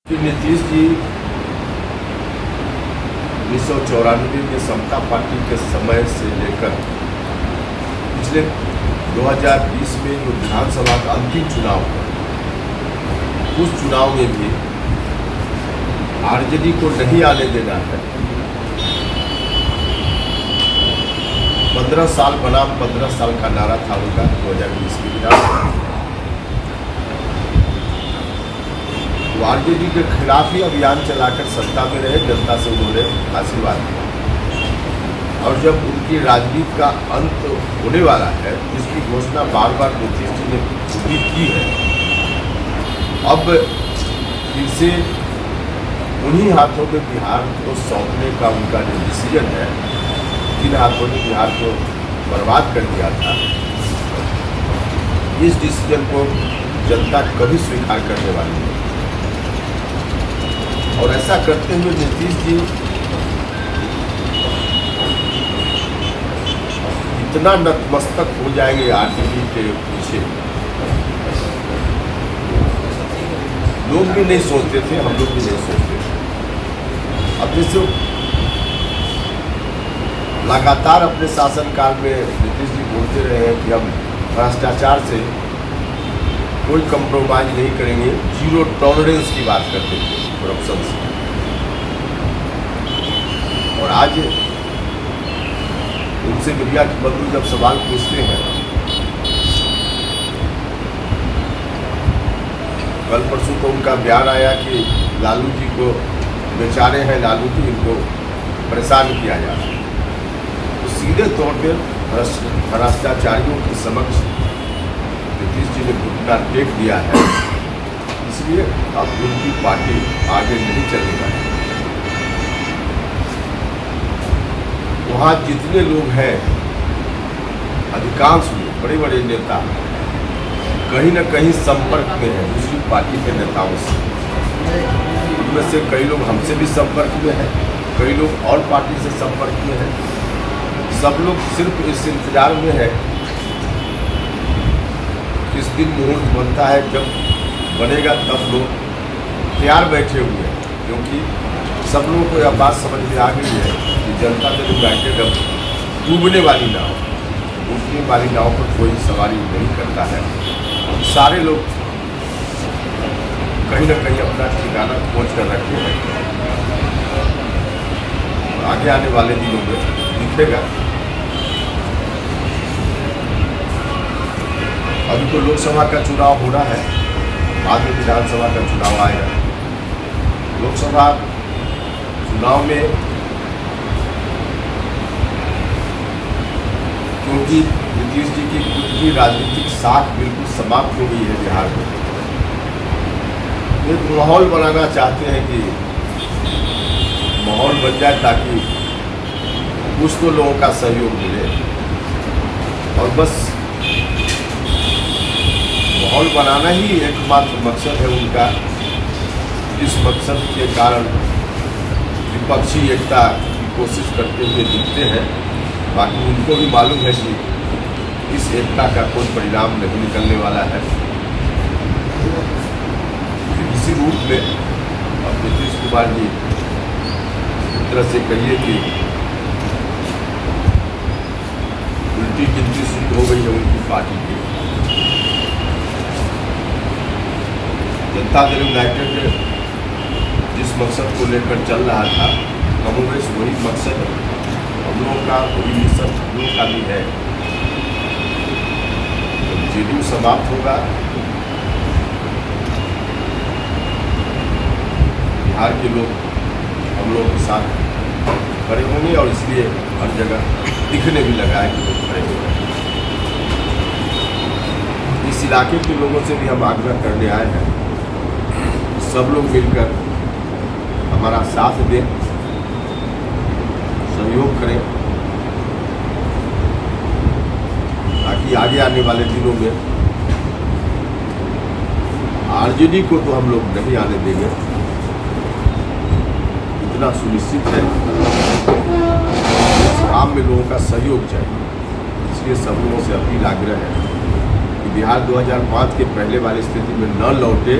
नीतीश जी 1994 में समता पार्टी के समय से लेकर पिछले 2020 में जो विधानसभा का अंतिम चुनाव हुआ, उस चुनाव में भी आरजेडी को नहीं आने देना है। 15 साल बनाम 15 साल का नारा था उनका 2020 की विधानसभा। वो आरजेडी के खिलाफ ही अभियान चलाकर सत्ता में रहे, जनता से उन्होंने आशीर्वाद दिया। और जब उनकी राजनीति का अंत होने वाला है, जिसकी घोषणा बार बार नीतीश जी ने खुद की है, अब फिर से उन्हीं हाथों में बिहार को सौंपने का उनका जो डिसीजन है, जिन हाथों ने बिहार को बर्बाद कर दिया था, इस डिसीजन को जनता कभी स्वीकार करने वाली नहीं। और ऐसा करते हुए नीतीश जी इतना नतमस्तक हो जाएंगे आरजेडी के पीछे, लोग भी नहीं सोचते थे, हम लोग भी नहीं सोचते थे। अब जैसे लगातार अपने शासनकाल में नीतीश जी बोलते रहे हैं कि हम भ्रष्टाचार से कोई कंप्रोमाइज नहीं करेंगे, जीरो टॉलरेंस की बात करते थे करप्शन से। और आज उनसे मीडिया के बंधु जब सवाल पूछते हैं, कल परसों तो उनका बयान आया कि लालू जी को बेचारे हैं, लालू जी इनको परेशान किया जा रहा है, तो सीधे तौर पर भ्रष्टाचारियों के समक्ष नीतीश जी ने घुटना टेक दिया है। इसलिए अब उनकी पार्टी आगे नहीं चलने वाली। वहाँ जितने लोग हैं, अधिकांश लोग, बड़े बड़े नेता कहीं न कहीं संपर्क में हैं दूसरी पार्टी के नेताओं से। उनमें से कई लोग हमसे भी संपर्क में हैं, कई लोग और पार्टी से संपर्क में हैं। सब लोग सिर्फ इस इंतजार में है किस दिन मुहूर्त बनता है, जब बनेगा तब लोग तैयार बैठे हुए हैं। क्योंकि सब लोगों को यह बात समझ में आ गई है कि जनता दल यूनाइटेड अब डूबने वाली नाव, डूबने वाली नाव पर कोई सवारी नहीं करता है। सारे लोग कहीं न कहीं अपना ठिकाना खोज कर रखे हैं। आगे आने वाले दिनों में दिखेगा। अभी तो लोकसभा का चुनाव होना है, बाद में विधानसभा का चुनाव आएगा। लोकसभा चुनाव में क्योंकि नीतीश जी की खुद की राजनीतिक साख बिल्कुल समाप्त हो गई है बिहार में, एक माहौल बनाना चाहते हैं कि माहौल बन जाए ताकि कुछ तो लोगों का सहयोग मिले। और बस माहौल बनाना ही एकमात्र मकसद है उनका। इस मकसद के कारण विपक्षी एकता की कोशिश करते हुए दिखते हैं। बाकी उनको भी मालूम है कि इस एकता का कोई परिणाम नहीं निकलने वाला है। इसी रूप में अब नीतीश कुमार जी एक तरह से कहिए कि उल्टी गिनती शुरू हो गई है उनकी पार्टी की। जनता दल यूनाइटेड जिस मकसद को लेकर चल रहा था, कमोबेश वही मकसद हम लोगों का, वही मिशन हम लोगों का भी है। जब जेडीयू समाप्त होगा, बिहार के लोग हम लोगों के साथ खड़े होंगे और इसलिए हर जगह दिखने भी लगा है कि लोग खड़े हो रहे हैं। इस इलाके के लोगों से भी हम आग्रह करने आए हैं, सब लोग मिलकर हमारा साथ दें, सहयोग करें, ताकि आगे आने वाले दिनों में आरजेडी को तो हम लोग नहीं आने देंगे, इतना सुनिश्चित है। इस काम में लोगों का सहयोग चाहिए। इसलिए सब लोगों से अपील आग्रह है कि बिहार 2005 के पहले वाली स्थिति में न लौटे,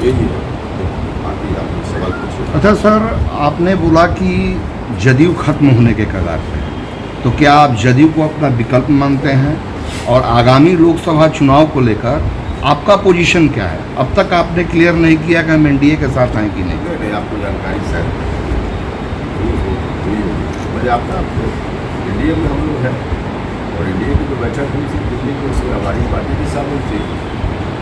यही है। बाकी आप सवाल पूछिए। अच्छा सर, आपने बोला कि जदयू खत्म होने के कगार पे है, तो क्या आप जदयू को अपना विकल्प मानते हैं? और आगामी लोकसभा चुनाव को लेकर आपका पोजीशन क्या है? अब तक आपने क्लियर नहीं किया कि हम एनडीए के साथ हैं कि नहीं। नहीं, आपको जानकारी शायद नहीं होगी। मुझे आपको एनडीए में हम लोग हैं, और एनडीए की जो बैठक हुई थी दिल्ली में, उसमें हमारी पार्टी भी शामिल थी।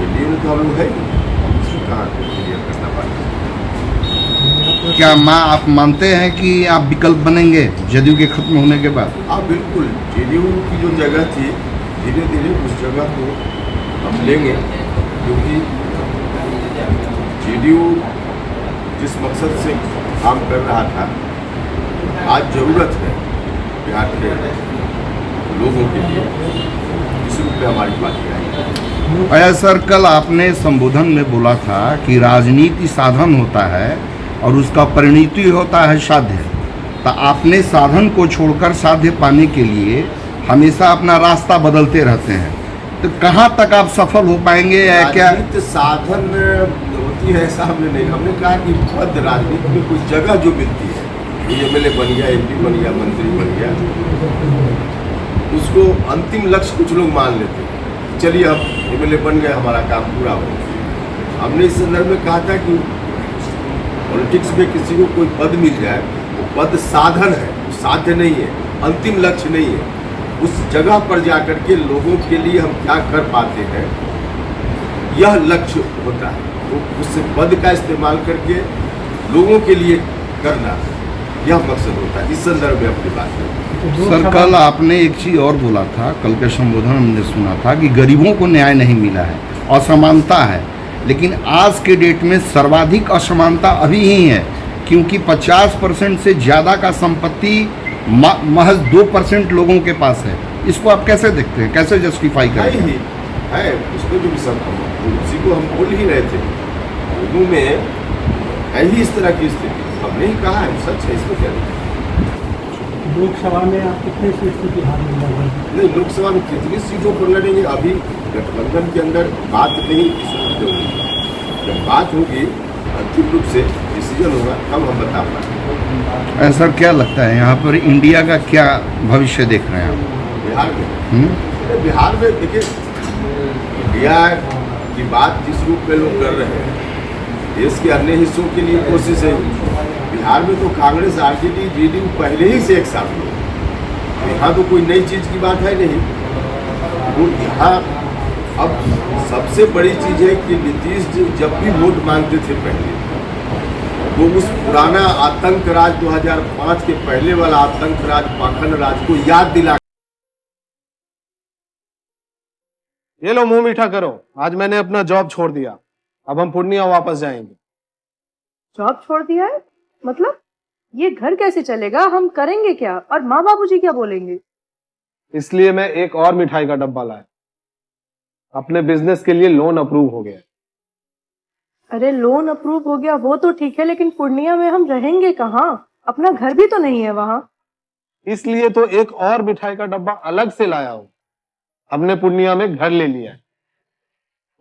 एनडीए में तो हम लोग है ही, हम इसमें कहाँ क्लियर करना पार्टी। क्या आप मानते हैं कि आप विकल्प बनेंगे जदयू के खत्म होने के बाद? हाँ बिल्कुल, जेडीयू की जो जगह थी धीरे धीरे उस जगह को हम लेंगे, क्योंकि जेडीयू जिस मकसद से काम कर रहा था, आज ज़रूरत है बिहार के लोगों के लिए, इस रूप में हमारी पार्टी आई। अया सर, कल आपने संबोधन में बोला था कि राजनीति साधन होता है और उसका परिणति होता है साध्य। तो आपने साधन को छोड़कर साध्य पाने के लिए हमेशा अपना रास्ता बदलते रहते हैं, तो कहाँ तक आप सफल हो पाएंगे? या क्या राजनीति साधन होती है ऐसा हमने नहीं, हमने कहा कि पद राजनीति में कुछ जगह जो मिलती है, एमएलए बन गया, एमपी बन गया, मंत्री बन गया, उसको अंतिम लक्ष्य कुछ लोग मान लेते हैं। चलिए अब एमएलए बन गए, हमारा काम पूरा हो गया। हमने इस संदर्भ में कहा था कि पॉलिटिक्स में किसी को कोई पद मिल जाए, वो पद साधन है, वो साध्य नहीं है, अंतिम लक्ष्य नहीं है। उस जगह पर जाकर के लोगों के लिए हम क्या कर पाते हैं, यह लक्ष्य होता है। तो उस पद का इस्तेमाल करके लोगों के लिए करना, यह मकसद होता है। इस संदर्भ में अपनी बात करें। सर, कल आपने एक चीज़ और बोला था, कल के संबोधन हमने सुना था कि गरीबों को न्याय नहीं मिला है, असमानता है। लेकिन आज के डेट में सर्वाधिक असमानता अभी ही है, क्योंकि 50% से ज़्यादा का संपत्ति महज 2% लोगों के पास है। इसको आप कैसे देखते हैं, कैसे जस्टिफाई करेंगे? है उसको जो भी सब उसी को हम बोल ही रहे थे, लोगों में है ही इस तरह की स्थिति। हमने ही कहा है, सच है, इसमें क्या नहीं। लोकसभा में आप कितने सीट की बिहार में लड़ेंगे? नहीं, लोकसभा में कितनी सीटों पर लड़ेंगे अभी गठबंधन के अंदर बात नहीं होगी। जब बात होगी, अंतिम रूप से डिसीजन होगा, तब हम बता पाएंगे। सर, क्या लगता है यहाँ पर इंडिया का क्या भविष्य देख रहे हैं आप बिहार में? बिहार में देखिए, इंडिया की बात जिस रूप में लोग कर रहे हैं, देश के अन्य हिस्सों के लिए कोशिश है। बिहार में तो कांग्रेस, आरजेडी, जेडीयू पहले ही से एक साथ हुए। यहाँ तो कोई नई चीज़ की बात है नहीं। वो यहाँ अब सबसे बड़ी चीज़ है कि नीतीश जी जब भी वोट मांगते थे पहले, वो उस पुराना आतंक राज 2005 के पहले वाला आतंक राज, पाखंड राज को याद दिला। ये लो, मुंह मीठा करो। आज मैंने अपना जॉब छोड़ दिया, अब हम पूर्णिया वापस जाएंगे। जॉब छोड़ दिया है? मतलब ये घर कैसे चलेगा? हम करेंगे क्या? और माँ बाबूजी क्या बोलेंगे? इसलिए मैं एक और मिठाई का डब्बा लाया। अपने बिजनेस के लिए लोन अप्रूव हो गया। अरे लोन अप्रूव हो गया वो तो ठीक है, लेकिन पूर्णिया में हम रहेंगे कहाँ? अपना घर भी तो नहीं है वहाँ। इसलिए तो एक और मिठाई का डब्बा अलग से लाया हूं। हमने पूर्णिया में घर ले लिया है,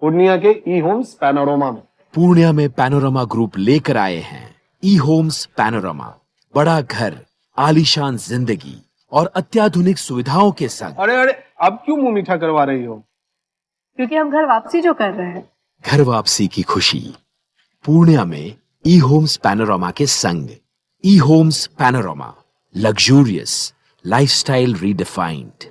पूर्णिया के ई होम्स पैनोरमा में। पूर्णिया में पैनोरमा ग्रुप लेकर आए हैं ई होम्स पैनोरमा। बड़ा घर, आलीशान जिंदगी और अत्याधुनिक सुविधाओं के संग। अरे अब क्यों मुंह मीठा करवा रही हो? क्योंकि हम घर वापसी जो कर रहे हैं। घर वापसी की खुशी पूर्णिया में ई होम्स पैनोरमा के संग। E Homes Panorama, luxurious lifestyle redefined.